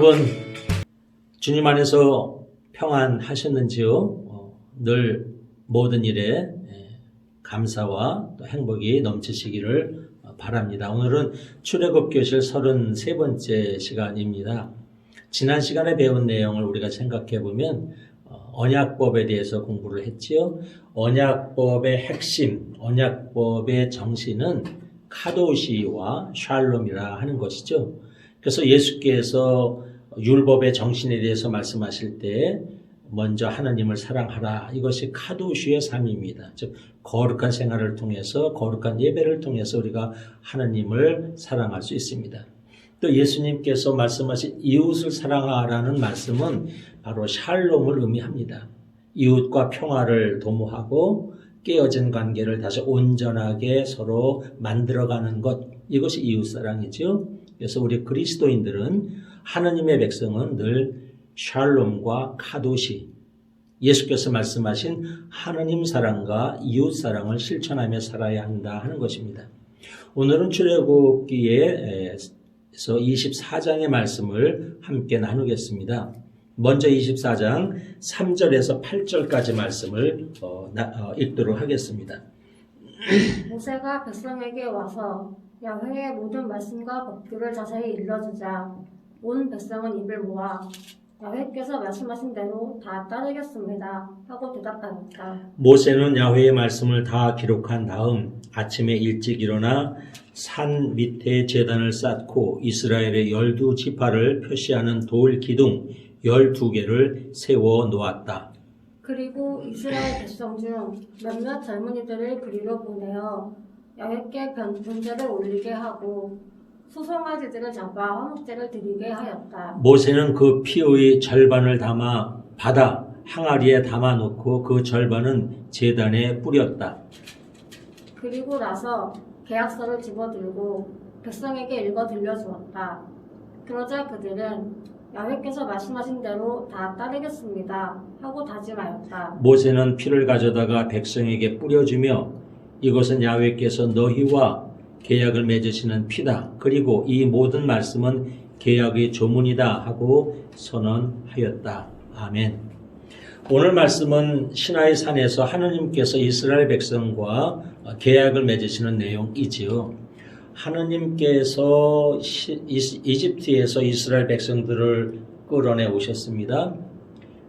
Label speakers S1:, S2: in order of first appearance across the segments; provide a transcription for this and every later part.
S1: 여러분, 주님 안에서 평안하셨는지요? 늘 모든 일에 감사와 또 행복이 넘치시기를 바랍니다. 오늘은 출애굽교실 33번째 시간입니다. 지난 시간에 배운 내용을 우리가 생각해 보면 언약법에 대해서 공부를 했지요. 언약법의 핵심, 언약법의 정신은 카도시와 샬롬이라 하는 것이죠. 그래서 예수께서 율법의 정신에 대해서 말씀하실 때 먼저 하나님을 사랑하라. 이것이 카도시의 삶입니다. 즉 거룩한 생활을 통해서, 거룩한 예배를 통해서 우리가 하나님을 사랑할 수 있습니다. 또 예수님께서 말씀하신 이웃을 사랑하라는 말씀은 바로 샬롬을 의미합니다. 이웃과 평화를 도모하고 깨어진 관계를 다시 온전하게 서로 만들어가는 것, 이것이 이웃사랑이죠. 그래서 우리 그리스도인들은, 하나님의 백성은 늘 샬롬과 카도시, 예수께서 말씀하신 하나님 사랑과 이웃 사랑을 실천하며 살아야 한다 하는 것입니다. 오늘은 출애굽기에서 24장의 말씀을 함께 나누겠습니다. 먼저 24장 3절에서 8절까지 말씀을 읽도록 하겠습니다.
S2: 모세가 백성에게 와서 야훼의 모든 말씀과 법규를 자세히 일러주자 온 백성은 입을 모아 야훼께서 말씀하신 대로 다 따르겠습니다 하고 대답하였다.
S1: 모세는 야훼의 말씀을 다 기록한 다음 아침에 일찍 일어나 산 밑에 제단을 쌓고 이스라엘의 12지파를 표시하는 돌 기둥 12개를 세워 놓았다.
S2: 그리고 이스라엘 백성 중 몇몇 젊은이들을 그리로 보내어 야훼께 번제를 올리게 하고 소송아지들을 잡아 화목제를 드리게 하였다.
S1: 모세는 그 피의 절반을 담아 바다 항아리에 담아 놓고 그 절반은 제단에 뿌렸다.
S2: 그리고 나서 계약서를 집어들고 백성에게 읽어 들려주었다. 그러자 그들은 야훼께서 말씀하신 대로 다 따르겠습니다 하고 다짐하였다.
S1: 모세는 피를 가져다가 백성에게 뿌려주며 이것은 야훼께서 너희와 계약을 맺으시는 피다. 그리고 이 모든 말씀은 계약의 조문이다 하고 선언하였다. 아멘. 오늘 말씀은 시나이 산에서 하느님께서 이스라엘 백성과 계약을 맺으시는 내용이지요. 하느님께서 이집트에서 이스라엘 백성들을 끌어내 오셨습니다.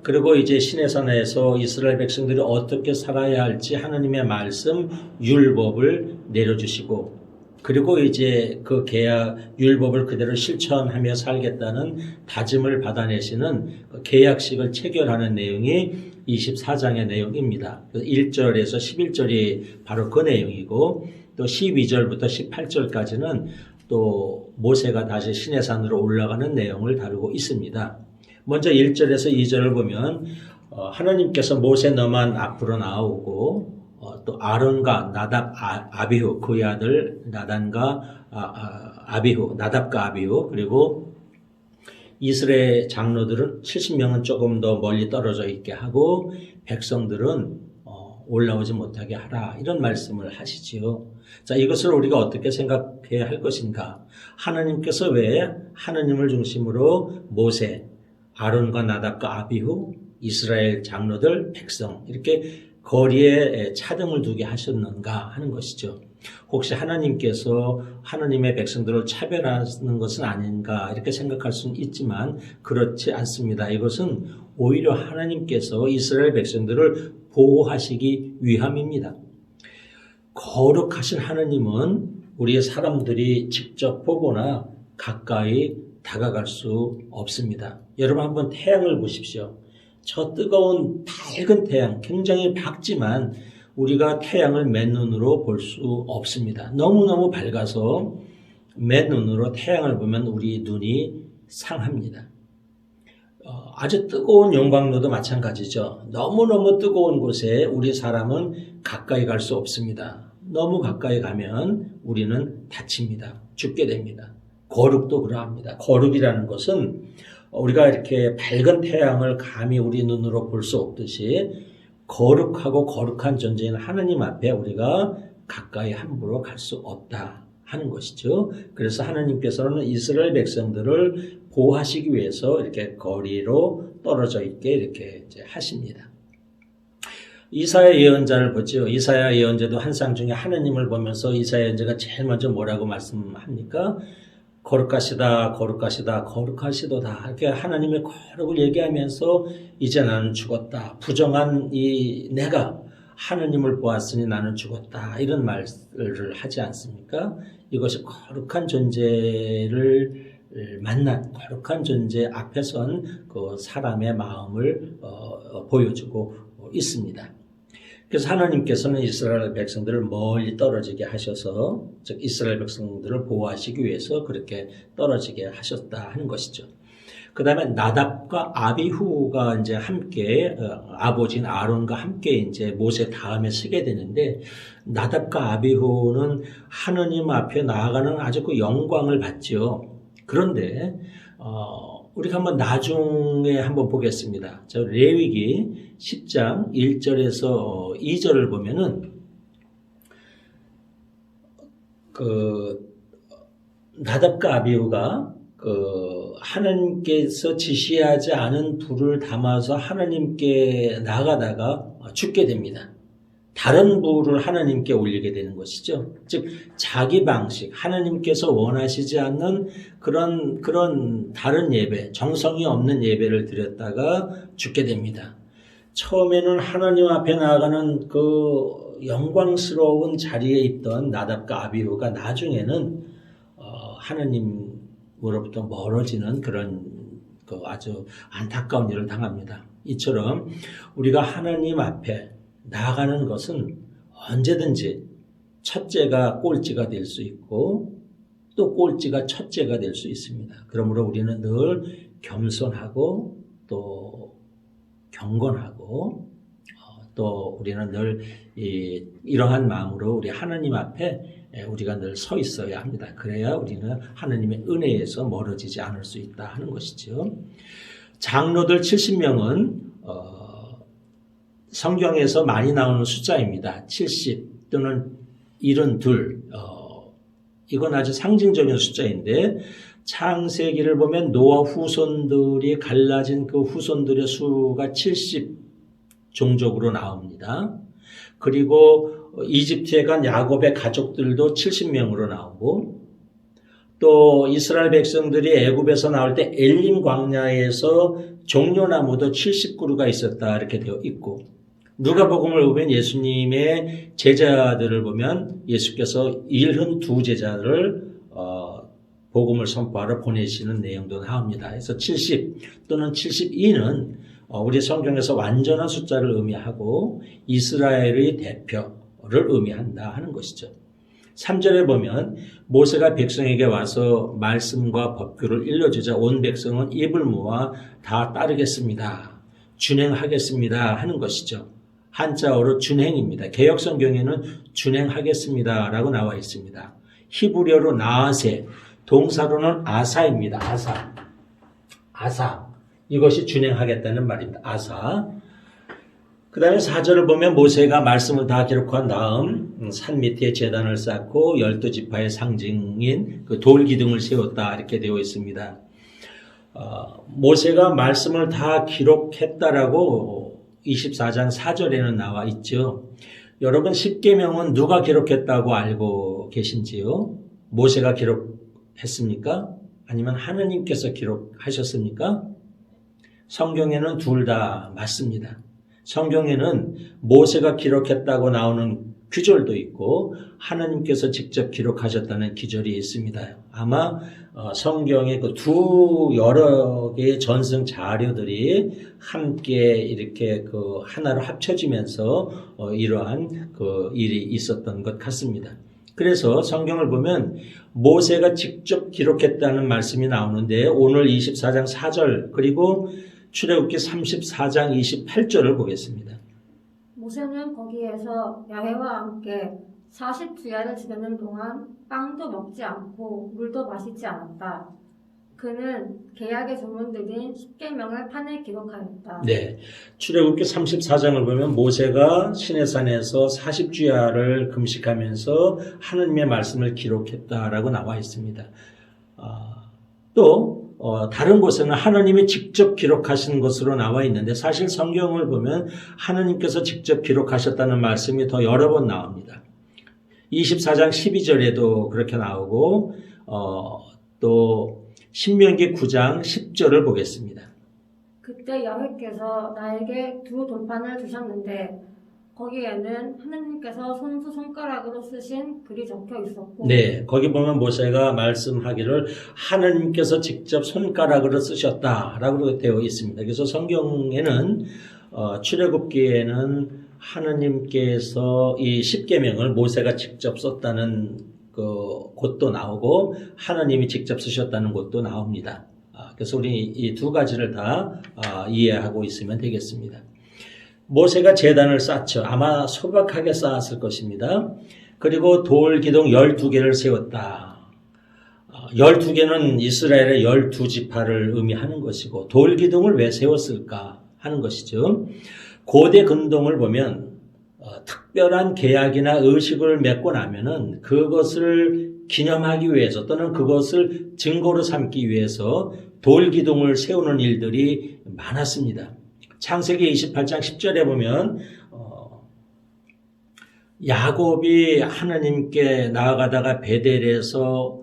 S1: 그리고 이제 시내산에서 이스라엘 백성들이 어떻게 살아야 할지 하느님의 말씀, 율법을 내려주시고, 그리고 이제 그 계약, 율법을 그대로 실천하며 살겠다는 다짐을 받아내시는 계약식을 체결하는 내용이 24장의 내용입니다. 1절에서 11절이 바로 그 내용이고, 또 12절부터 18절까지는 또 모세가 다시 시내산으로 올라가는 내용을 다루고 있습니다. 먼저 1절에서 2절을 보면 하나님께서 모세 너만 앞으로 나오고 또 아론과 나답, 아비후, 그의 아들 나단과 아비후, 나답과 아비후, 그리고 이스라엘 장로들은 70명은 조금 더 멀리 떨어져 있게 하고 백성들은 올라오지 못하게 하라, 이런 말씀을 하시지요. 자, 이것을 우리가 어떻게 생각해야 할 것인가? 하나님께서 왜 하나님을 중심으로 모세, 아론과 나답과 아비후, 이스라엘 장로들, 백성 이렇게 거리에 차등을 두게 하셨는가 하는 것이죠. 혹시 하나님께서 하나님의 백성들을 차별하는 것은 아닌가 이렇게 생각할 수는 있지만 그렇지 않습니다. 이것은 오히려 하나님께서 이스라엘 백성들을 보호하시기 위함입니다. 거룩하신 하나님은 우리의 사람들이 직접 보거나 가까이 다가갈 수 없습니다. 여러분 한번 태양을 보십시오. 저 뜨거운 밝은 태양, 굉장히 밝지만 우리가 태양을 맨눈으로 볼 수 없습니다. 너무너무 밝아서 맨눈으로 태양을 보면 우리 눈이 상합니다. 아주 뜨거운 용광로도 마찬가지죠. 너무너무 뜨거운 곳에 우리 사람은 가까이 갈 수 없습니다. 너무 가까이 가면 우리는 다칩니다. 죽게 됩니다. 거룩도 그러합니다. 거룩이라는 것은 우리가 이렇게 밝은 태양을 감히 우리 눈으로 볼 수 없듯이 거룩하고 거룩한 존재인 하나님 앞에 우리가 가까이 함부로 갈 수 없다 하는 것이죠. 그래서 하나님께서는 이스라엘 백성들을 보호하시기 위해서 이렇게 거리로 떨어져 있게 이렇게 이제 하십니다. 이사야 예언자를 보죠. 이사야 예언자도 한 상 중에 하느님을 보면서 이사야 예언자가 제일 먼저 뭐라고 말씀합니까? 거룩하시다, 거룩하시다, 거룩하시도다. 이렇게 하나님의 거룩을 얘기하면서 이제 나는 죽었다. 부정한 내가 하느님을 보았으니 나는 죽었다. 이런 말을 하지 않습니까? 이것이 거룩한 존재를 만난 거룩한 존재 앞에 선 그 사람의 마음을 보여주고 있습니다. 그래서 하나님께서는 이스라엘 백성들을 멀리 떨어지게 하셔서, 즉 이스라엘 백성들을 보호하시기 위해서 그렇게 떨어지게 하셨다 하는 것이죠. 그 다음에 나답과 아비후가 이제 함께 아버지인 아론과 함께 이제 모세 다음에 서게 되는데, 나답과 아비후는 하느님 앞에 나아가는 아주 그 영광을 받죠. 그런데 우리가 한번 나중에 한번 보겠습니다. 저 레위기 10장 1절에서 2절을 보면은 그 나답과 아비후가 그 하나님께서 지시하지 않은 불을 담아서 하나님께 나가다가 죽게 됩니다. 다른 불을 하나님께 올리게 되는 것이죠. 즉 자기 방식, 하나님께서 원하시지 않는 그런 다른 예배, 정성이 없는 예배를 드렸다가 죽게 됩니다. 처음에는 하나님 앞에 나아가는 그 영광스러운 자리에 있던 나답과 아비후가 나중에는 하나님으로부터 멀어지는 그런 그 아주 안타까운 일을 당합니다. 이처럼 우리가 하나님 앞에 나아가는 것은 언제든지 첫째가 꼴찌가 될 수 있고 또 꼴찌가 첫째가 될 수 있습니다. 그러므로 우리는 늘 겸손하고 또 경건하고 또 우리는 늘 이러한 마음으로 우리 하나님 앞에 우리가 늘 서 있어야 합니다. 그래야 우리는 하나님의 은혜에서 멀어지지 않을 수 있다 하는 것이죠. 장로들 70명은 성경에서 많이 나오는 숫자입니다. 70 또는 72. 이건 아주 상징적인 숫자인데 창세기를 보면 노아 후손들이 갈라진 그 후손들의 수가 70 종족으로 나옵니다. 그리고 이집트에 간 야곱의 가족들도 70명으로 나오고 또 이스라엘 백성들이 애굽에서 나올 때 엘림 광야에서 종려나무도 70그루가 있었다 이렇게 되어 있고 누가복음을 보면 예수님의 제자들을 보면 예수께서 72제자를 복음을 선포하러 보내시는 내용도 나옵니다. 그래서 70 또는 72는 우리 성경에서 완전한 숫자를 의미하고 이스라엘의 대표를 의미한다 하는 것이죠. 3절에 보면 모세가 백성에게 와서 말씀과 법규를 일러주자 온 백성은 입을 모아 다 따르겠습니다. 준행하겠습니다 하는 것이죠. 한자어로 준행입니다. 개역성경에는 준행하겠습니다 라고 나와 있습니다. 히브리어로 나아세, 동사로는 아사입니다. 아사. 이것이 준행하겠다는 말입니다. 아사. 그 다음에 4절을 보면 모세가 말씀을 다 기록한 다음 산 밑에 제단을 쌓고 12지파의 상징인 그 돌기둥을 세웠다 이렇게 되어 있습니다. 모세가 말씀을 다 기록했다라고 24장 4절에는 나와 있죠. 여러분 10계명은 누가 기록했다고 알고 계신지요? 모세가 기록했습니까? 아니면 하나님께서 기록하셨습니까? 성경에는 둘 다 맞습니다. 성경에는 모세가 기록했다고 나오는 규절도 있고 하나님께서 직접 기록하셨다는 규절이 있습니다. 아마 성경의 그 여러 개의 전승 자료들이 함께 이렇게 그 하나로 합쳐지면서 이러한 그 일이 있었던 것 같습니다. 그래서 성경을 보면 모세가 직접 기록했다는 말씀이 나오는데 오늘 24장 4절 그리고 출애굽기 34장 28절을 보겠습니다.
S2: 모세는 거기에서 야훼와 함께 40주야를 지내는 동안 빵도 먹지 않고 물도 마시지 않았다. 그는 계약의 조문들인 10계명을 판에 기록하였다.
S1: 네. 출애굽기 34장을 보면 모세가 시내산에서 40주야를 금식하면서 하느님의 말씀을 기록했다라고 나와 있습니다. 또 다른 곳에는 하나님이 직접 기록하신 것으로 나와 있는데 사실 성경을 보면 하나님께서 직접 기록하셨다는 말씀이 더 여러 번 나옵니다. 24장 12절에도 그렇게 나오고 또 신명기 9장 10절을 보겠습니다.
S2: 그때 여호와께서 나에게 두 돌판을 주셨는데 거기에는 하느님께서 손수 손가락으로 쓰신 글이 적혀 있었고
S1: 네, 거기 보면 모세가 말씀하기를 하나님께서 직접 손가락으로 쓰셨다라고 되어 있습니다. 그래서 성경에는 출애굽기에는 하나님께서 이 10계명을 모세가 직접 썼다는 그 곳도 나오고 하나님이 직접 쓰셨다는 곳도 나옵니다. 그래서 우리 이 두 가지를 다 이해하고 있으면 되겠습니다. 모세가 제단을 쌓죠. 아마 소박하게 쌓았을 것입니다. 그리고 돌 기둥 12개를 세웠다. 12개는 이스라엘의 12지파를 의미하는 것이고 돌 기둥을 왜 세웠을까 하는 것이죠. 고대 근동을 보면 특별한 계약이나 의식을 맺고 나면은 그것을 기념하기 위해서 또는 그것을 증거로 삼기 위해서 돌 기둥을 세우는 일들이 많았습니다. 창세기 28장 10절에 보면 야곱이 하나님께 나아가다가 베델에서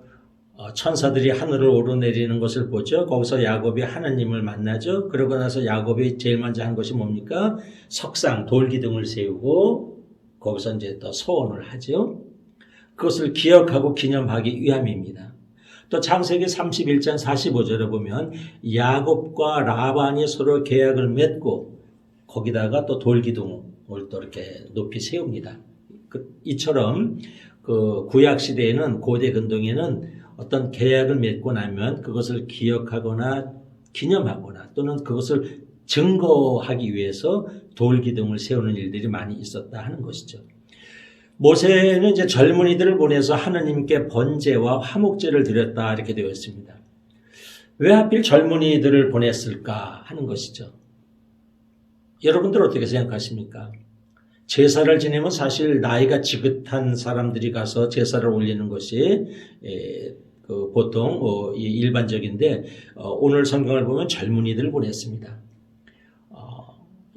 S1: 천사들이 하늘을 오르내리는 것을 보죠. 거기서 야곱이 하나님을 만나죠. 그러고 나서 야곱이 제일 먼저 한 것이 뭡니까? 석상, 돌기둥을 세우고 거기서 이제 또 소원을 하죠. 그것을 기억하고 기념하기 위함입니다. 또 창세기 31장 45절에 보면 야곱과 라반이 서로 계약을 맺고 거기다가 또 돌기둥을 또 이렇게 높이 세웁니다. 이처럼 그 구약 시대에는 고대 근동에는 어떤 계약을 맺고 나면 그것을 기억하거나 기념하거나 또는 그것을 증거하기 위해서 돌기둥을 세우는 일들이 많이 있었다 하는 것이죠. 모세는 이제 젊은이들을 보내서 하나님께 번제와 화목제를 드렸다 이렇게 되어 있습니다. 왜 하필 젊은이들을 보냈을까 하는 것이죠. 여러분들 어떻게 생각하십니까? 제사를 지내면 사실 나이가 지긋한 사람들이 가서 제사를 올리는 것이 보통 일반적인데 오늘 성경을 보면 젊은이들을 보냈습니다.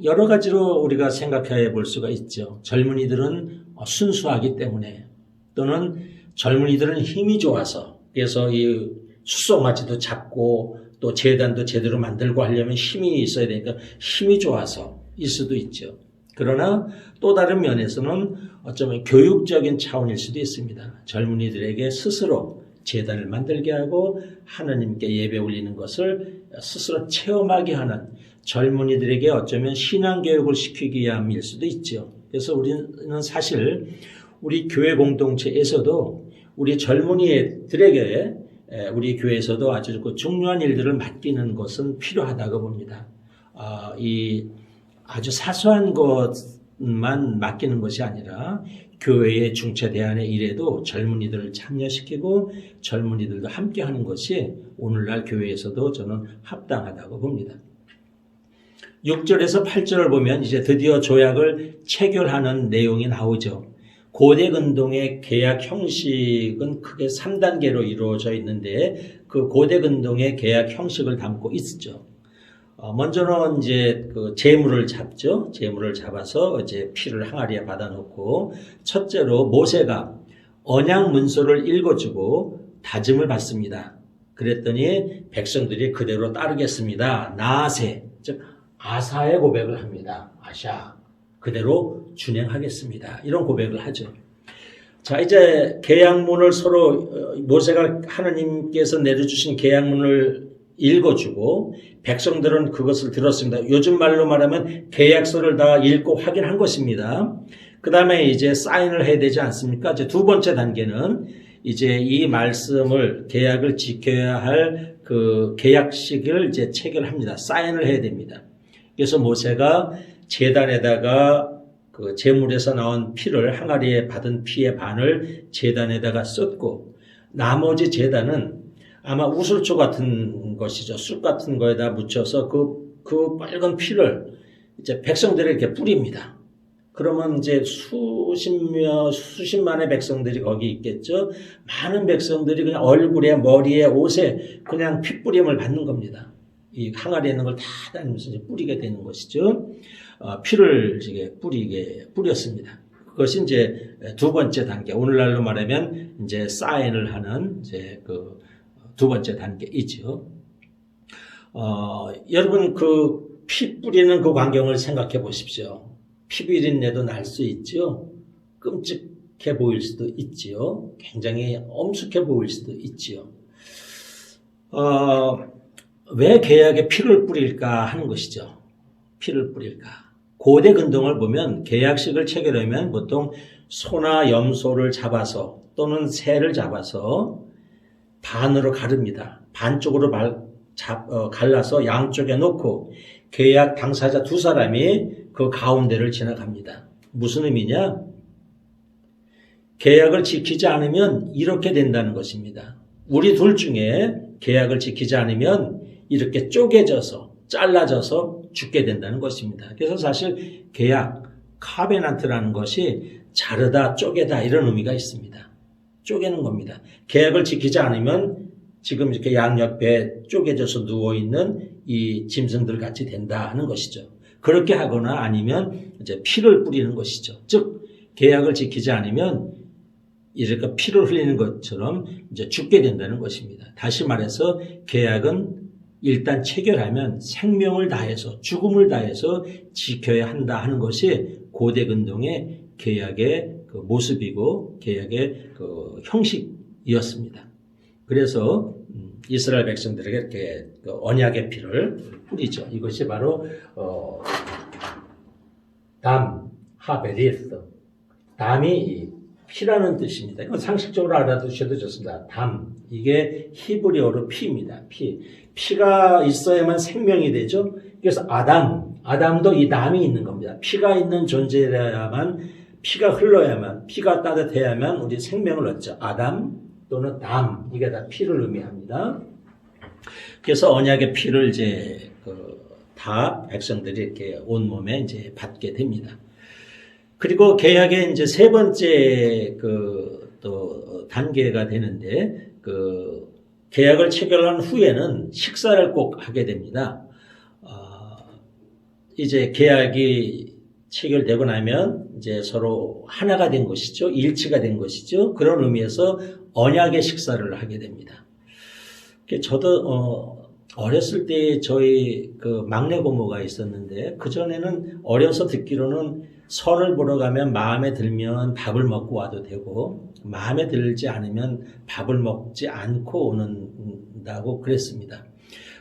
S1: 여러 가지로 우리가 생각해 볼 수가 있죠. 젊은이들은 순수하기 때문에 또는 젊은이들은 힘이 좋아서 그래서 이 숫송아지도 잡고 또 제단도 제대로 만들고 하려면 힘이 있어야 되니까 힘이 좋아서 일 수도 있죠. 그러나 또 다른 면에서는 어쩌면 교육적인 차원일 수도 있습니다. 젊은이들에게 스스로 제단을 만들게 하고 하나님께 예배 올리는 것을 스스로 체험하게 하는 젊은이들에게 어쩌면 신앙교육을 시키기 위함일 수도 있죠. 그래서 우리는 사실 우리 교회 공동체에서도 우리 젊은이들에게 우리 교회에서도 아주 중요한 일들을 맡기는 것은 필요하다고 봅니다. 이 아주 사소한 것만 맡기는 것이 아니라 교회의 중체 대안의 일에도 젊은이들을 참여시키고 젊은이들도 함께하는 것이 오늘날 교회에서도 저는 합당하다고 봅니다. 6절에서 8절을 보면 이제 드디어 조약을 체결하는 내용이 나오죠. 고대 근동의 계약 형식은 크게 3단계로 이루어져 있는데 그 고대 근동의 계약 형식을 담고 있죠. 먼저는 이제 그 제물을 잡죠. 제물을 잡아서 이제 피를 항아리에 받아놓고 첫째로 모세가 언약 문서를 읽어주고 다짐을 받습니다. 그랬더니 백성들이 그대로 따르겠습니다. 나아세, 즉 아사의 고백을 합니다. 아샤, 그대로 준행하겠습니다. 이런 고백을 하죠. 자, 이제 계약문을 서로 모세가 하나님께서 내려주신 계약문을 읽어주고 백성들은 그것을 들었습니다. 요즘 말로 말하면 계약서를 다 읽고 확인한 것입니다. 그 다음에 이제 사인을 해야 되지 않습니까? 이제 두 번째 단계는 이제 이 말씀을 계약을 지켜야 할 그 계약식을 이제 체결합니다. 사인을 해야 됩니다. 그래서 모세가 제단에다가 그 제물에서 나온 피를 항아리에 받은 피의 반을 제단에다가 쏟고 나머지 제단은 아마 우슬초 같은 것이죠. 쑥 같은 거에다 묻혀서 그 빨간 피를 이제 백성들에게 이렇게 뿌립니다. 그러면 이제 수십만의 백성들이 거기 있겠죠. 많은 백성들이 그냥 얼굴에, 머리에, 옷에 그냥 핏뿌림을 받는 겁니다. 이 항아리에 있는 걸 다 다니면서 이제 뿌리게 되는 것이죠. 피를 이제 뿌렸습니다. 그것이 이제 두 번째 단계. 오늘날로 말하면 이제 사인을 하는 이제 그 두 번째 단계이죠. 여러분 그 피 뿌리는 그 광경을 생각해 보십시오. 피비린내도 날 수 있죠. 끔찍해 보일 수도 있지요. 굉장히 엄숙해 보일 수도 있지요. 왜 계약에 피를 뿌릴까 하는 것이죠. 피를 뿌릴까. 고대 근동을 보면 계약식을 체결하면 보통 소나 염소를 잡아서 또는 새를 잡아서 반으로 가릅니다. 반쪽으로 갈라서 양쪽에 놓고 계약 당사자 두 사람이 그 가운데를 지나갑니다. 무슨 의미냐? 계약을 지키지 않으면 이렇게 된다는 것입니다. 우리 둘 중에 계약을 지키지 않으면 이렇게 쪼개져서 잘라져서 죽게 된다는 것입니다. 그래서 사실 계약, 카베난트라는 것이 자르다, 쪼개다 이런 의미가 있습니다. 쪼개는 겁니다. 계약을 지키지 않으면 지금 이렇게 양옆에 쪼개져서 누워있는 이 짐승들 같이 된다 하는 것이죠. 그렇게 하거나 아니면 이제 피를 뿌리는 것이죠. 즉, 계약을 지키지 않으면 이렇게 피를 흘리는 것처럼 이제 죽게 된다는 것입니다. 다시 말해서 계약은 일단 체결하면 생명을 다해서 죽음을 다해서 지켜야 한다 하는 것이 고대 근동의 계약의 그 모습이고 계약의 그 형식이었습니다. 그래서 이스라엘 백성들에게 이렇게 그 언약의 피를 뿌리죠. 이것이 바로 담 하베리스, 담이 피라는 뜻입니다. 이건 상식적으로 알아두셔도 좋습니다. 담, 이게 히브리어로 피입니다. 피가 있어야만 생명이 되죠. 그래서 아담도 이 담이 있는 겁니다. 피가 있는 존재여야만, 피가 흘러야만, 피가 따뜻해야만 우리 생명을 얻죠. 아담 또는 담, 이게 다 피를 의미합니다. 그래서 언약의 피를 이제 다 백성들이 이렇게 온몸에 이제 받게 됩니다. 그리고 계약의 이제 세 번째 또 단계가 되는데 계약을 체결한 후에는 식사를 꼭 하게 됩니다. 이제 계약이 체결되고 나면 이제 서로 하나가 된 것이죠. 일치가 된 것이죠. 그런 의미에서 언약의 식사를 하게 됩니다. 저도 어렸을 때 저희 그 막내 고모가 있었는데 그전에는 어려서 듣기로는 선을 보러 가면 마음에 들면 밥을 먹고 와도 되고 마음에 들지 않으면 밥을 먹지 않고 오는다고 그랬습니다.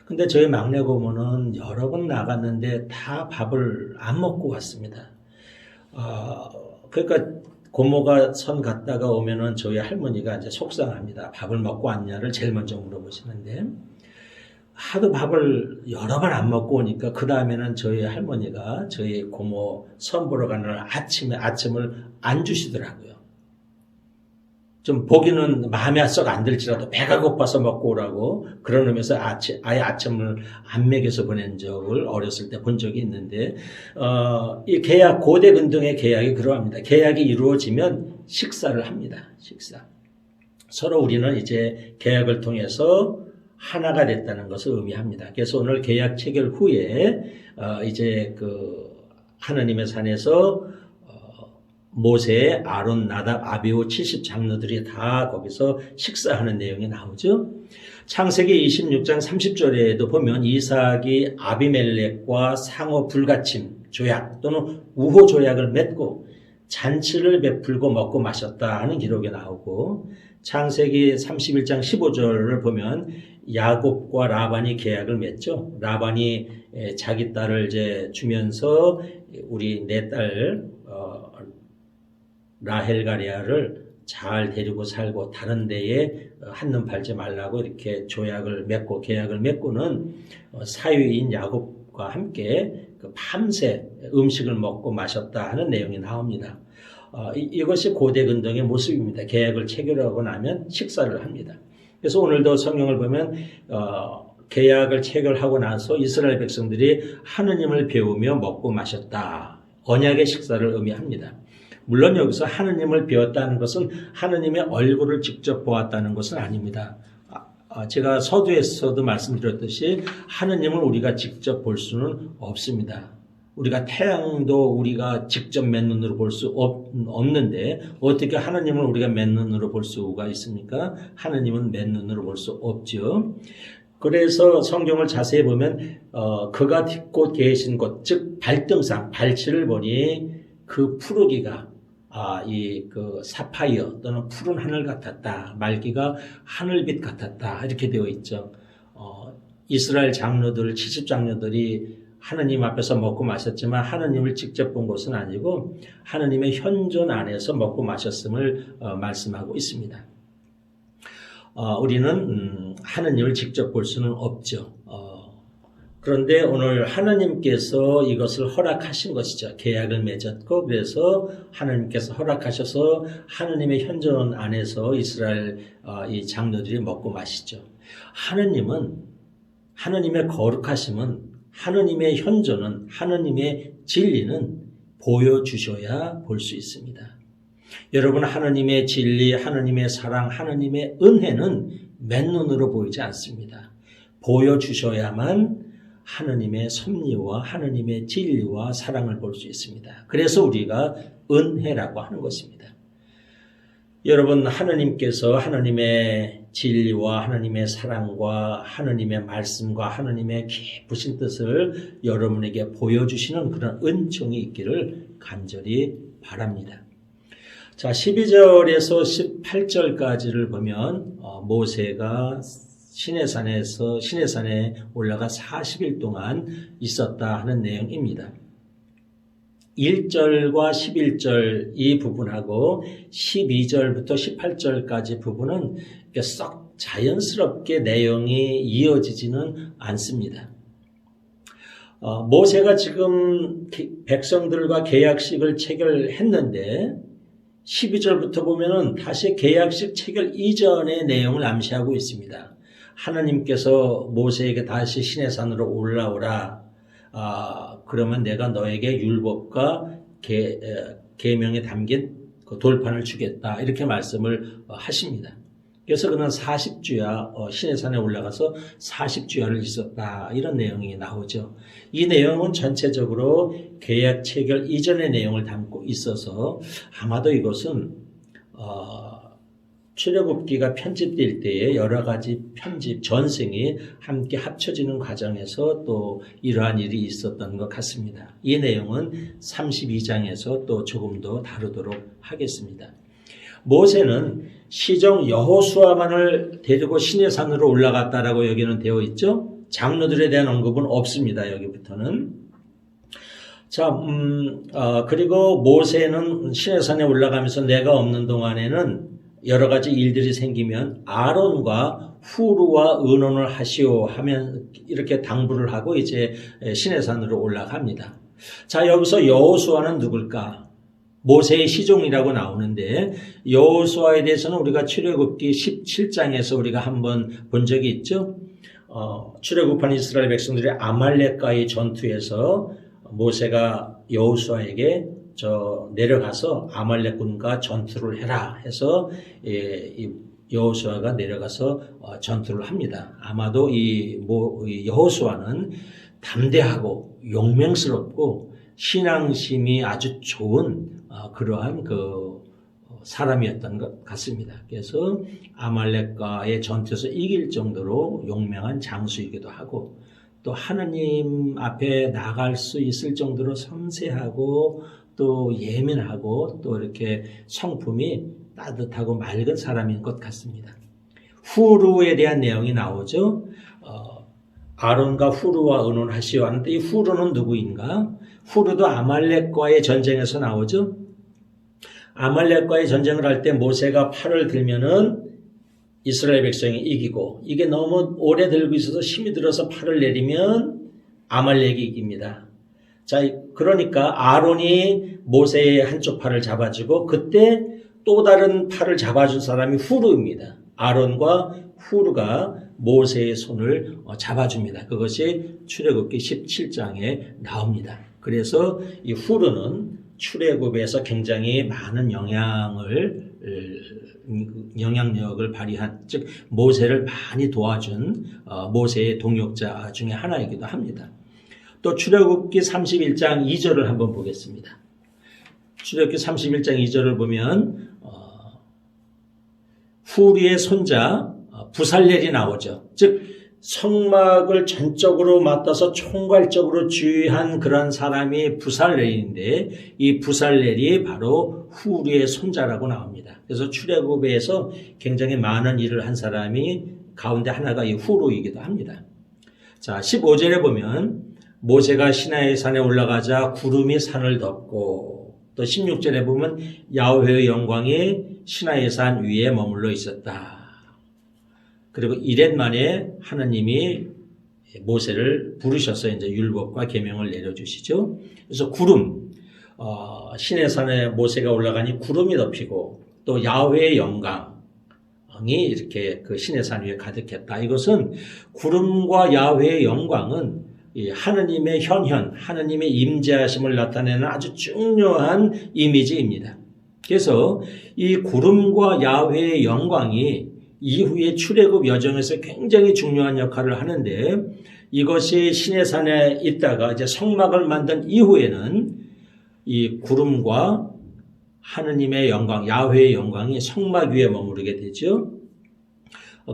S1: 근데 저희 막내 고모는 여러 번 나갔는데 다 밥을 안 먹고 왔습니다. 그러니까 고모가 선 갔다가 오면은 저희 할머니가 이제 속상합니다. 밥을 먹고 왔냐를 제일 먼저 물어보시는데 하도 밥을 여러 번 안 먹고 오니까 그 다음에는 저희 할머니가 저희 고모 선 보러 가는 아침을 안 주시더라고요. 좀 보기는 마음에 썩 안 들지라도 배가 고파서 먹고 오라고 그런 의미에서 아예 아침을 안 먹여서 보낸 적을 어렸을 때 본 적이 있는데 이 계약, 고대 근동의 계약이 그러합니다. 계약이 이루어지면 식사를 합니다. 식사. 서로 우리는 이제 계약을 통해서 하나가 됐다는 것을 의미합니다. 그래서 오늘 계약 체결 후에 이제 하나님의 산에서 모세, 아론, 나답, 아비후 70장로들이 다 거기서 식사하는 내용이 나오죠. 창세기 26장 30절에도 보면 이삭이 아비멜렉과 상호 불가침 조약 또는 우호 조약을 맺고 잔치를 베풀고 먹고 마셨다 하는 기록이 나오고 창세기 31장 15절을 보면 야곱과 라반이 계약을 맺죠. 라반이 자기 딸을 이제 주면서 우리 내 딸 라헬과 레아를 잘 데리고 살고 다른 데에 한눈 팔지 말라고 이렇게 조약을 맺고 계약을 맺고는 사위인 야곱과 함께 밤새 음식을 먹고 마셨다 하는 내용이 나옵니다. 이것이 고대 근동의 모습입니다. 계약을 체결하고 나면 식사를 합니다. 그래서 오늘도 성경을 보면 계약을 체결하고 나서 이스라엘 백성들이 하느님을 배우며 먹고 마셨다. 언약의 식사를 의미합니다. 물론 여기서 하느님을 배웠다는 것은 하느님의 얼굴을 직접 보았다는 것은 아닙니다. 제가 서두에서도 말씀드렸듯이 하느님을 우리가 직접 볼 수는 없습니다. 우리가 태양도 우리가 직접 맨눈으로 볼 수 없는데 어떻게 하느님을 우리가 맨눈으로 볼 수가 있습니까? 하느님은 맨눈으로 볼 수 없죠. 그래서 성경을 자세히 보면 그가 딛고 계신 곳, 즉 발등상, 발치를 보니 그 푸르기가 그 사파이어 또는 푸른 하늘 같았다. 말기가 하늘빛 같았다. 이렇게 되어 있죠. 이스라엘 장로들, 70장로들이 하느님 앞에서 먹고 마셨지만 하느님을 직접 본 것은 아니고 하느님의 현존 안에서 먹고 마셨음을 말씀하고 있습니다. 우리는 하느님을 직접 볼 수는 없죠. 그런데 오늘 하나님께서 이것을 허락하신 것이죠. 계약을 맺었고 그래서 하나님께서 허락하셔서 하느님의 현존 안에서 이스라엘 이 장로들이 먹고 마시죠. 하느님의 거룩하심은 하느님의 현존은 하느님의 진리는 보여주셔야 볼 수 있습니다. 여러분 하느님의 진리, 하느님의 사랑, 하느님의 은혜는 맨눈으로 보이지 않습니다. 보여주셔야만 하느님의 섭리와 하느님의 진리와 사랑을 볼 수 있습니다. 그래서 우리가 은혜라고 하는 것입니다. 여러분 하느님께서 하느님의 진리와 하느님의 사랑과 하느님의 말씀과 하느님의 깊으신 뜻을 여러분에게 보여주시는 그런 은총이 있기를 간절히 바랍니다. 자, 12절에서 18절까지를 보면 모세가 시내산에 올라가 40일 동안 있었다 하는 내용입니다. 1절과 11절 이 부분하고 12절부터 18절까지 부분은 썩 자연스럽게 내용이 이어지지는 않습니다. 모세가 지금 백성들과 계약식을 체결했는데 12절부터 보면은 다시 계약식 체결 이전의 내용을 암시하고 있습니다. 하나님께서 모세에게 다시 시내산으로 올라오라. 그러면 내가 너에게 율법과 계명에 담긴 그 돌판을 주겠다. 이렇게 말씀을 하십니다. 그래서 그는 40주야 시내산에 올라가서 40주야를 있었다. 이런 내용이 나오죠. 이 내용은 전체적으로 계약 체결 이전의 내용을 담고 있어서 아마도 이것은 출애굽기가 편집될 때에 여러 가지 편집, 전승이 함께 합쳐지는 과정에서 또 이러한 일이 있었던 것 같습니다. 이 내용은 32장에서 또 조금 더 다루도록 하겠습니다. 모세는 시종 여호수아만을 데리고 시내산으로 올라갔다라고 여기는 되어 있죠. 장로들에 대한 언급은 없습니다. 여기부터는. 자, 그리고 모세는 시내산에 올라가면서 내가 없는 동안에는 여러 가지 일들이 생기면 아론과 후르와 의논을 하시오 하면 이렇게 당부를 하고 이제 시내산으로 올라갑니다. 자, 여기서 여호수아는 누굴까? 모세의 시종이라고 나오는데 여호수아에 대해서는 우리가 출애굽기 17장에서 우리가 한번 본 적이 있죠. 출애굽한 이스라엘 백성들이 아말렉과의 전투에서 모세가 여호수아에게 내려가서 아말렉군과 전투를 해라 해서 여호수아가 내려가서 전투를 합니다. 아마도 이 여호수아는 담대하고 용맹스럽고 신앙심이 아주 좋은 그러한 그 사람이었던 것 같습니다. 그래서 아말렉과의 전투에서 이길 정도로 용맹한 장수이기도 하고 또 하느님 앞에 나갈 수 있을 정도로 섬세하고 또 예민하고 또 이렇게 성품이 따뜻하고 맑은 사람인 것 같습니다. 후르에 대한 내용이 나오죠. 아론과 후르와 의논하시오 하는데 이 후르는 누구인가? 후르도 아말렉과의 전쟁에서 나오죠. 아말렉과의 전쟁을 할 때 모세가 팔을 들면은 이스라엘 백성이 이기고 이게 너무 오래 들고 있어서 힘이 들어서 팔을 내리면 아말렉이 이깁니다. 자, 그러니까 아론이 모세의 한쪽 팔을 잡아주고 그때 또 다른 팔을 잡아준 사람이 후르입니다. 아론과 후르가 모세의 손을 잡아줍니다. 그것이 출애굽기 17장에 나옵니다. 그래서 이 후르는 출애굽에서 굉장히 많은 영향력을 발휘한, 즉 모세를 많이 도와준 모세의 동역자 중에 하나이기도 합니다. 또 출애굽기 31장 2절을 한번 보겠습니다. 출애굽기 31장 2절을 보면 후리의 손자 부살렐이 나오죠. 즉 성막을 전적으로 맡아서 총괄적으로 주의한 그런 사람이 부살렐인데, 이 부살렐이 바로 후리의 손자라고 나옵니다. 그래서 출애굽에서 굉장히 많은 일을 한 사람이 가운데 하나가 이 후루이기도 합니다. 자, 15절에 보면 모세가 시나이 산에 올라가자 구름이 산을 덮고, 또 16절에 보면 야훼의 영광이 시나이 산 위에 머물러 있었다. 그리고 이렛 만에 하나님이 모세를 부르셔서 이제 율법과 계명을 내려주시죠. 그래서 구름, 시내산에 모세가 올라가니 구름이 덮이고, 또 야훼의 영광이 이렇게 그 시내산 위에 가득했다. 이것은 구름과 야훼의 영광은 하느님의 현현, 하느님의 임재하심을 나타내는 아주 중요한 이미지입니다. 그래서 이 구름과 야훼의 영광이 이후에 출애굽 여정에서 굉장히 중요한 역할을 하는데, 이것이 시내산에 있다가 이제 성막을 만든 이후에는 이 구름과 하느님의 영광, 야훼의 영광이 성막 위에 머무르게 되죠.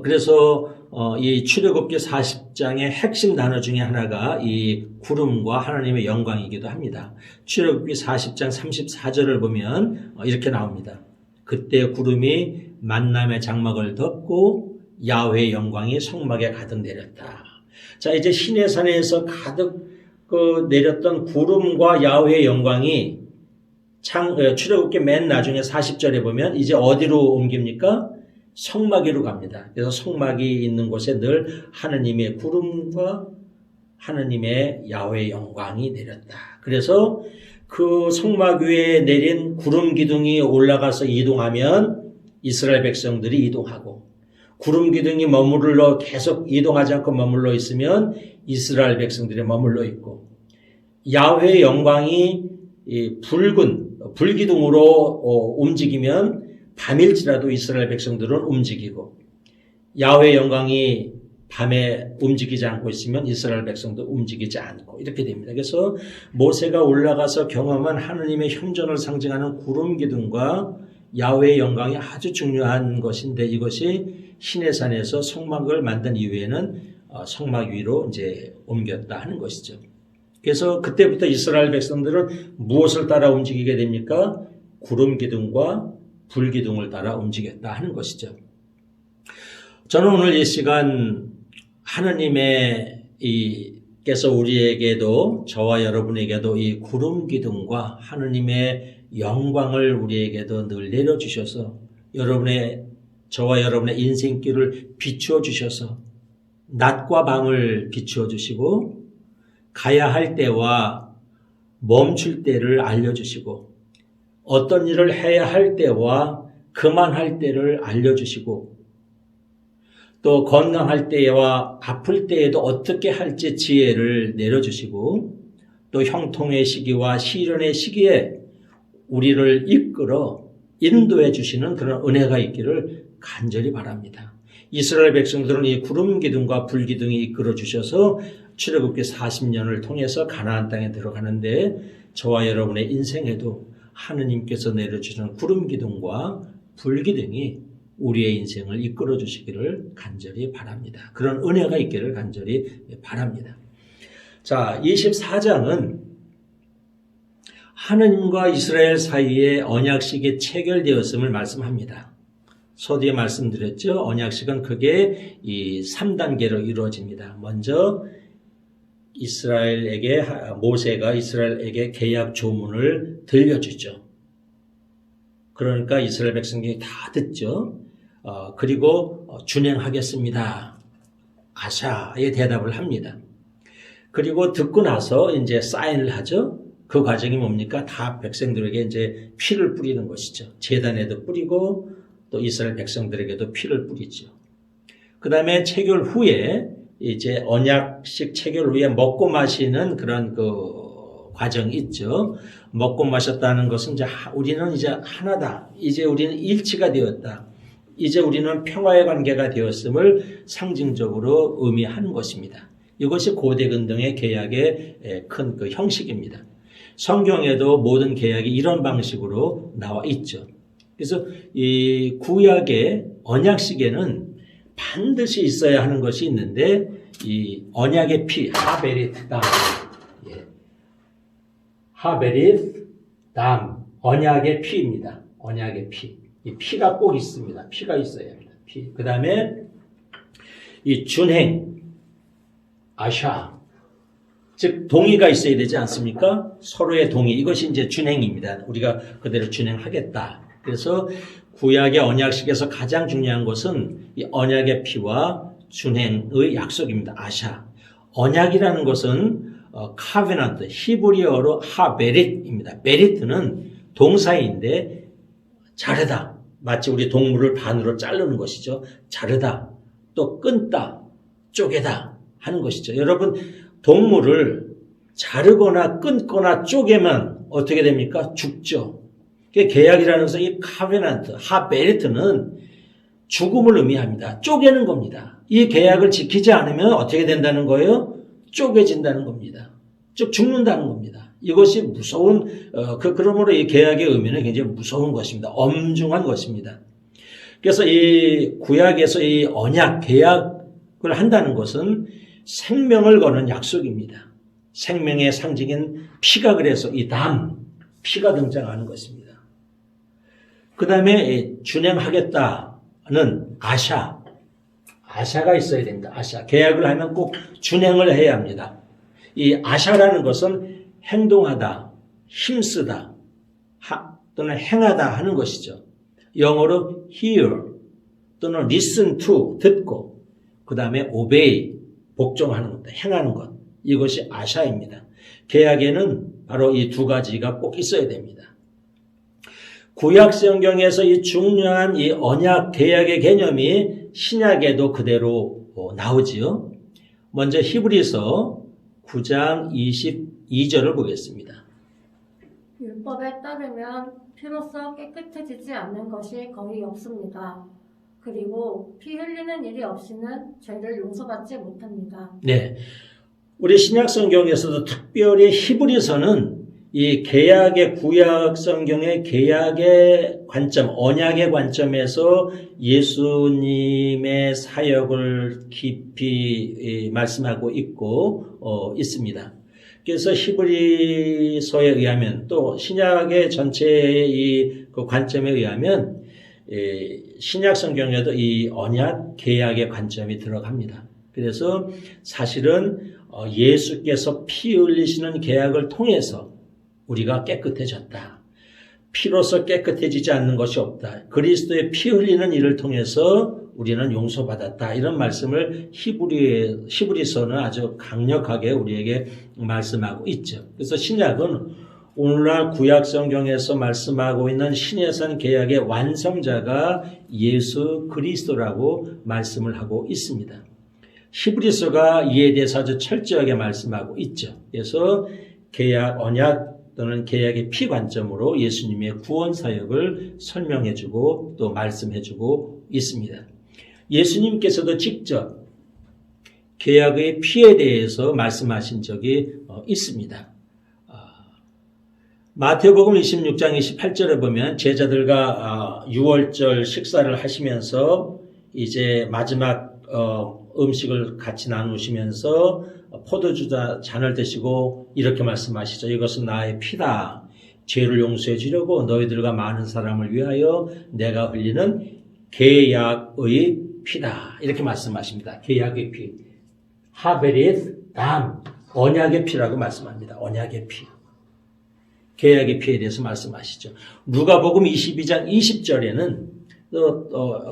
S1: 그래서 이 출애굽기 40장의 핵심 단어 중에 하나가 이 구름과 하나님의 영광이기도 합니다. 출애굽기 40장 34절을 보면 이렇게 나옵니다. 그때 구름이 만남의 장막을 덮고 야훼의 영광이 성막에 가득 내렸다. 자, 이제 시내산에서 가득 내렸던 구름과 야훼의 영광이 출애굽기 맨 나중에 40절에 보면 이제 어디로 옮깁니까? 성막 위로 갑니다. 그래서 성막이 있는 곳에 늘 하느님의 구름과 하느님의 야훼의 영광이 내렸다. 그래서 그 성막 위에 내린 구름 기둥이 올라가서 이동하면 이스라엘 백성들이 이동하고, 구름 기둥이 계속 이동하지 않고 머물러 있으면 이스라엘 백성들이 머물러 있고, 야훼의 영광이 불기둥으로 움직이면 밤일지라도 이스라엘 백성들은 움직이고, 야훼의 영광이 밤에 움직이지 않고 있으면 이스라엘 백성도 움직이지 않고 이렇게 됩니다. 그래서 모세가 올라가서 경험한 하느님의 현존을 상징하는 구름 기둥과 야훼의 영광이 아주 중요한 것인데, 이것이 시내산에서 성막을 만든 이후에는 성막 위로 이제 옮겼다 하는 것이죠. 그래서 그때부터 이스라엘 백성들은 무엇을 따라 움직이게 됩니까? 구름 기둥과 불 기둥을 따라 움직였다 하는 것이죠. 저는 오늘 이 시간 하느님께서 우리에게도, 저와 여러분에게도 이 구름 기둥과 하느님의 영광을 우리에게도 늘 내려주셔서 저와 여러분의 인생길을 비추어 주셔서 낮과 밤을 비추어 주시고, 가야 할 때와 멈출 때를 알려주시고, 어떤 일을 해야 할 때와 그만할 때를 알려주시고, 또 건강할 때와 아플 때에도 어떻게 할지 지혜를 내려주시고, 또 형통의 시기와 시련의 시기에 우리를 이끌어 인도해 주시는 그런 은혜가 있기를 간절히 바랍니다. 이스라엘 백성들은 이 구름 기둥과 불 기둥이 이끌어 주셔서 출애굽기 40년을 통해서 가나안 땅에 들어가는데, 저와 여러분의 인생에도 하느님께서 내려주시는 구름 기둥과 불 기둥이 우리의 인생을 이끌어 주시기를 간절히 바랍니다. 그런 은혜가 있기를 간절히 바랍니다. 자, 24장은 하느님과 이스라엘 사이에 언약식이 체결되었음을 말씀합니다. 서두에 말씀드렸죠. 언약식은 크게 이 3단계로 이루어집니다. 먼저 모세가 이스라엘에게 계약 조문을 들려주죠. 그러니까 이스라엘 백성들이 다 듣죠. 그리고 준행하겠습니다. 아샤의 대답을 합니다. 그리고 듣고 나서 이제 사인을 하죠. 그 과정이 뭡니까? 다 백성들에게 이제 피를 뿌리는 것이죠. 제단에도 뿌리고, 또 이스라엘 백성들에게도 피를 뿌리죠. 그 다음에 체결 후에 이제 언약식 체결 후에 먹고 마시는 그런 그 과정이 있죠. 먹고 마셨다는 것은 이제 우리는 이제 하나다. 이제 우리는 일치가 되었다. 이제 우리는 평화의 관계가 되었음을 상징적으로 의미하는 것입니다. 이것이 고대 근동의 계약의 큰 그 형식입니다. 성경에도 모든 계약이 이런 방식으로 나와 있죠. 그래서 이 구약의 언약식에는 반드시 있어야 하는 것이 있는데 이 언약의 피, 하베릿 담, 하베릿 담, 언약의 피입니다. 언약의 피. 이 피가 꼭 있습니다. 피가 있어야 합니다. 피. 그 다음에 이 준행, 아샤. 즉, 동의가 있어야 되지 않습니까? 서로의 동의. 이것이 이제 준행입니다. 우리가 그대로 준행하겠다. 그래서 구약의 언약식에서 가장 중요한 것은 이 언약의 피와 준행의 약속입니다. 아샤. 언약이라는 것은 카베넌트, 히브리어로 하베릿입니다. 베리트는 동사인데 자르다. 마치 우리 동물을 반으로 자르는 것이죠. 자르다, 또 끊다, 쪼개다 하는 것이죠. 여러분, 동물을 자르거나 끊거나 쪼개면 어떻게 됩니까? 죽죠. 계약이라는 것은 이 카베넌트, 하베리트는 죽음을 의미합니다. 쪼개는 겁니다. 이 계약을 지키지 않으면 어떻게 된다는 거예요? 쪼개진다는 겁니다. 즉 죽는다는 겁니다. 이것이 무서운 그러므로 이 계약의 의미는 굉장히 무서운 것입니다. 엄중한 것입니다. 그래서 이 구약에서 이 언약 계약을 한다는 것은 생명을 거는 약속입니다. 생명의 상징인 피가 그래서 이 담, 피가 등장하는 것입니다. 그 다음에 준행하겠다는 아샤가 있어야 됩니다. 아샤. 계약을 하면 꼭 준행을 해야 합니다. 이 아샤라는 것은 행동하다, 힘쓰다, 또는 행하다 하는 것이죠. 영어로 hear 또는 listen to, 듣고, 그 다음에 obey, 복종하는 것, 행하는 것. 이것이 아샤입니다. 계약에는 바로 이 두 가지가 꼭 있어야 됩니다. 구약 성경에서 이 중요한 이 언약 계약의 개념이 신약에도 그대로 나오지요. 먼저 히브리서 9장 22절을 보겠습니다.
S2: 율법에 따르면 피로써 깨끗해지지 않는 것이 거의 없습니다. 그리고 피 흘리는 일이 없이는 죄를 용서받지 못합니다.
S1: 네, 우리 신약 성경에서도 특별히 히브리서는 이 계약의 구약 성경의 계약의 관점, 언약의 관점에서 예수님의 사역을 깊이 말씀하고 있습니다. 그래서 히브리서에 의하면 또 신약의 전체의 이 그 관점에 의하면 신약 성경에도 이 언약 계약의 관점이 들어갑니다. 그래서 사실은 예수께서 피 흘리시는 계약을 통해서 우리가 깨끗해졌다. 피로서 깨끗해지지 않는 것이 없다. 그리스도의 피 흘리는 일을 통해서 우리는 용서받았다. 이런 말씀을 히브리서는 아주 강력하게 우리에게 말씀하고 있죠. 그래서 신약은 오늘날 구약 성경에서 말씀하고 있는 신해산 계약의 완성자가 예수 그리스도라고 말씀을 하고 있습니다. 히브리서가 이에 대해서 아주 철저하게 말씀하고 있죠. 그래서 계약, 언약 또는 계약의 피 관점으로 예수님의 구원 사역을 설명해주고 또 말씀해주고 있습니다. 예수님께서도 직접 계약의 피에 대해서 말씀하신 적이 있습니다. 마태복음 26장 28절에 보면 제자들과 유월절 식사를 하시면서 이제 마지막 음식을 같이 나누시면서 포도주 잔을 드시고 이렇게 말씀하시죠. 이것은 나의 피다. 죄를 용서해 주려고 너희들과 많은 사람을 위하여 내가 흘리는 계약의 피다. 이렇게 말씀하십니다. 계약의 피. 하베릿 담. 언약의 피라고 말씀합니다. 언약의 피. 계약의 피에 대해서 말씀하시죠. 누가복음 22장 20절에는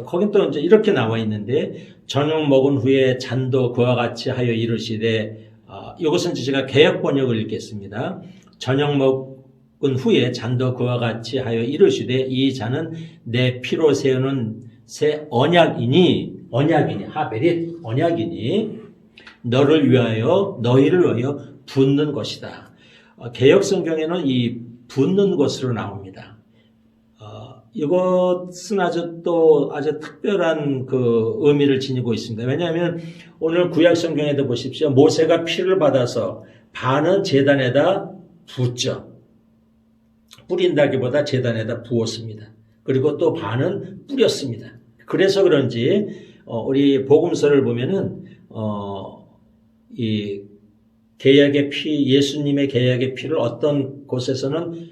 S1: 거긴 또 이제 이렇게 나와 있는데 저녁 먹은 후에 잔도 그와 같이 하여 이르시되 이것은 제가 개역 번역을 읽겠습니다. 저녁 먹은 후에 잔도 그와 같이 하여 이르시되 이 잔은 내 피로 세우는 새 언약이니 하베릿 언약이니 너희를 위하여 붓는 것이다. 개역 성경에는 이 붓는 것으로 나옵니다. 이것은 아주 특별한 그 의미를 지니고 있습니다. 왜냐하면 오늘 구약 성경에도 보십시오. 모세가 피를 받아서 반은 제단에다 붓죠. 뿌린다기보다 제단에다 부었습니다. 그리고 또 반은 뿌렸습니다. 그래서 그런지 우리 복음서를 보면은 이 계약의 피, 예수님의 계약의 피를 어떤 곳에서는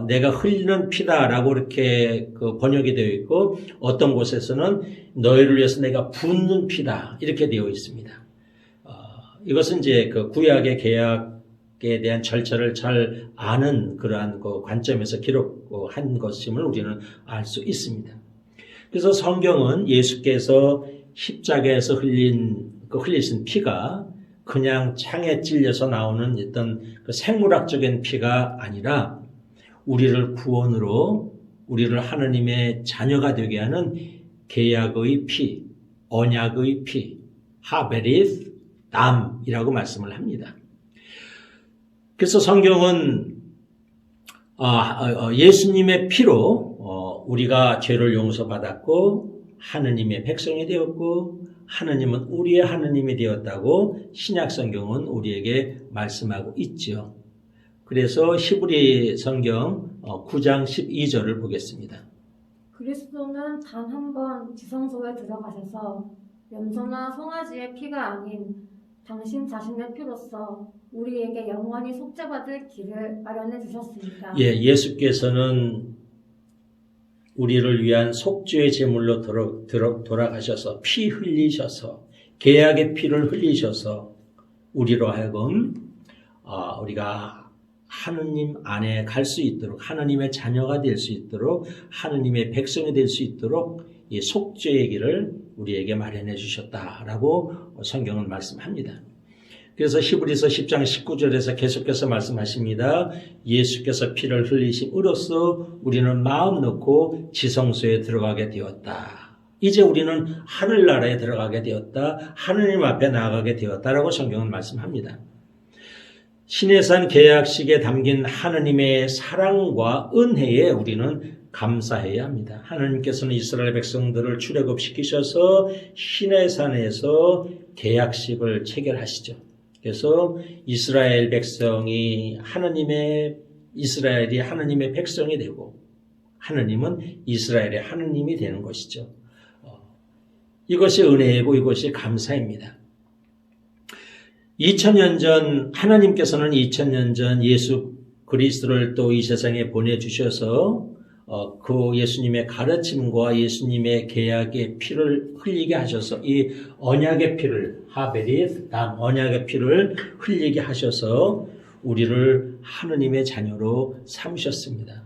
S1: 내가 흘리는 피다라고 이렇게 그 번역이 되어 있고 어떤 곳에서는 너희를 위해서 내가 붓는 피다 이렇게 되어 있습니다. 이것은 이제 그 구약의 계약에 대한 절차를 잘 아는 그러한 그 관점에서 기록한 것임을 우리는 알 수 있습니다. 그래서 성경은 예수께서 십자가에서 흘리신 피가 그냥 창에 찔려서 나오는 어떤 그 생물학적인 피가 아니라 우리를 구원으로 우리를 하나님의 자녀가 되게 하는 계약의 피, 언약의 피, 하베리스 담이라고 말씀을 합니다. 그래서 성경은 예수님의 피로 우리가 죄를 용서받았고 하느님의 백성이 되었고 하느님은 우리의 하느님이 되었다고 신약 성경은 우리에게 말씀하고 있죠. 그래서 히브리 성경 9장 12절을 보겠습니다.
S2: 그리스도는 단 한 번 지성소에 들어가셔서 염소나 송아지의 피가 아닌 당신 자신의 피로써 우리에게 영원히 속죄받을 길을 마련해 주셨습니다.
S1: 예, 예수께서는 우리를 위한 속죄의 제물로 돌아가셔서 피 흘리셔서 계약의 피를 흘리셔서 우리로 하여금 우리가 하느님 안에 갈 수 있도록 하느님의 자녀가 될 수 있도록 하느님의 백성이 될 수 있도록 이 속죄의 길을 우리에게 마련해 주셨다라고 성경은 말씀합니다. 그래서 히브리서 10장 19절에서 계속해서 말씀하십니다. 예수께서 피를 흘리심으로써 우리는 마음 놓고 지성소에 들어가게 되었다. 이제 우리는 하늘나라에 들어가게 되었다. 하느님 앞에 나아가게 되었다라고 성경은 말씀합니다. 시내산 계약식에 담긴 하느님의 사랑과 은혜에 우리는 감사해야 합니다. 하나님께서는 이스라엘 백성들을 출애굽시키셔서 시내산에서 계약식을 체결하시죠. 그래서 이스라엘 백성이 이스라엘이 하느님의 백성이 되고 하느님은 이스라엘의 하느님이 되는 것이죠. 이것이 은혜이고 이것이 감사입니다. 2000년 전 하나님께서는 2000년 전 예수 그리스도를 또 이 세상에 보내주셔서 그 예수님의 가르침과 예수님의 계약의 피를 흘리게 하셔서 이 언약의 피를 하베릿 담 언약의 피를 흘리게 하셔서 우리를 하느님의 자녀로 삼으셨습니다.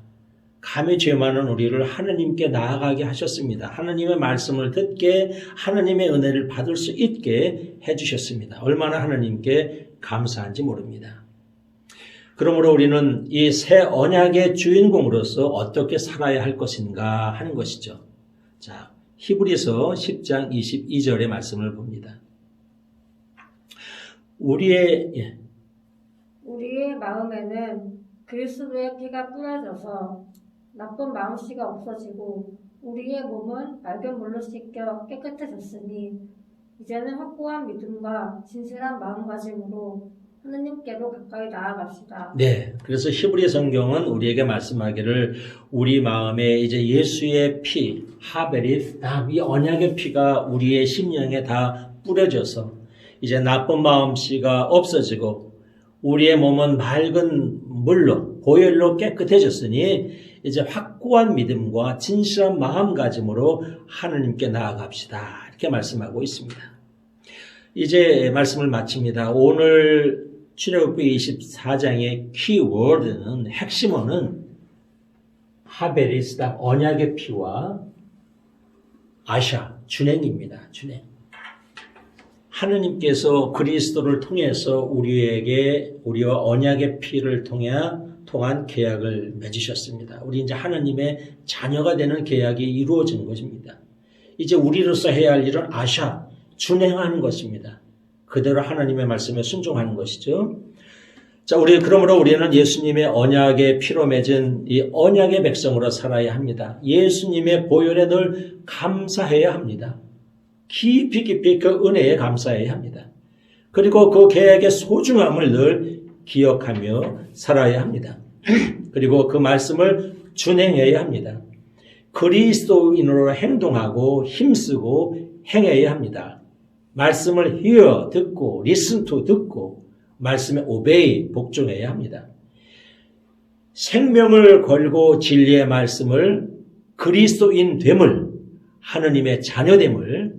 S1: 감히 죄 많은 우리를 하느님께 나아가게 하셨습니다. 하느님의 말씀을 듣게 하느님의 은혜를 받을 수 있게 해주셨습니다. 얼마나 하느님께 감사한지 모릅니다. 그러므로 우리는 이 새 언약의 주인공으로서 어떻게 살아야 할 것인가 하는 것이죠. 자, 히브리서 10장 22절의 말씀을 봅니다. 우리의
S2: 마음에는 그리스도의 피가 뿌려져서 나쁜 마음씨가 없어지고 우리의 몸은 맑은 물로 씻겨 깨끗해졌으니 이제는 확고한 믿음과 진실한 마음가짐으로 하느님께로 가까이 나아갑시다.
S1: 네, 그래서 히브리 성경은 우리에게 말씀하기를 우리 마음에 이제 예수의 피, 하베릿, 이 언약의 피가 우리의 심령에 다 뿌려져서 이제 나쁜 마음씨가 없어지고 우리의 몸은 맑은 물로, 보혈로 깨끗해졌으니 이제 확고한 믿음과 진실한 마음가짐으로 하느님께 나아갑시다. 이렇게 말씀하고 있습니다. 이제 말씀을 마칩니다. 오늘 출애굽기 24장의 키워드는 핵심어는 하베리스다 언약의 피와 아샤 준행입니다. 준행. 하느님께서 그리스도를 통해서 우리와 언약의 피를 통한 계약을 맺으셨습니다. 우리 이제 하나님의 자녀가 되는 계약이 이루어지는 것입니다. 이제 우리로서 해야 할 일은 준행하는 것입니다. 그대로 하나님의 말씀에 순종하는 것이죠. 자, 그러므로 우리는 예수님의 언약의 피로 맺은 이 언약의 백성으로 살아야 합니다. 예수님의 보혈에 늘 감사해야 합니다. 깊이 그 은혜에 감사해야 합니다. 그리고 그 계약의 소중함을 늘 기억하며 살아야 합니다. 그리고 그 말씀을 준행해야 합니다. 그리스도인으로 행동하고 힘쓰고 행해야 합니다. 말씀을 hear, 듣고, listen to, 듣고, 말씀에 obey, 복종해야 합니다. 생명을 걸고 진리의 말씀을 그리스도인 됨을, 하느님의 자녀됨을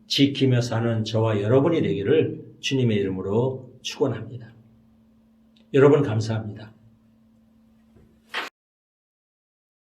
S1: 지키며 사는 저와 여러분이 되기를 주님의 이름으로 축원합니다. 여러분 감사합니다.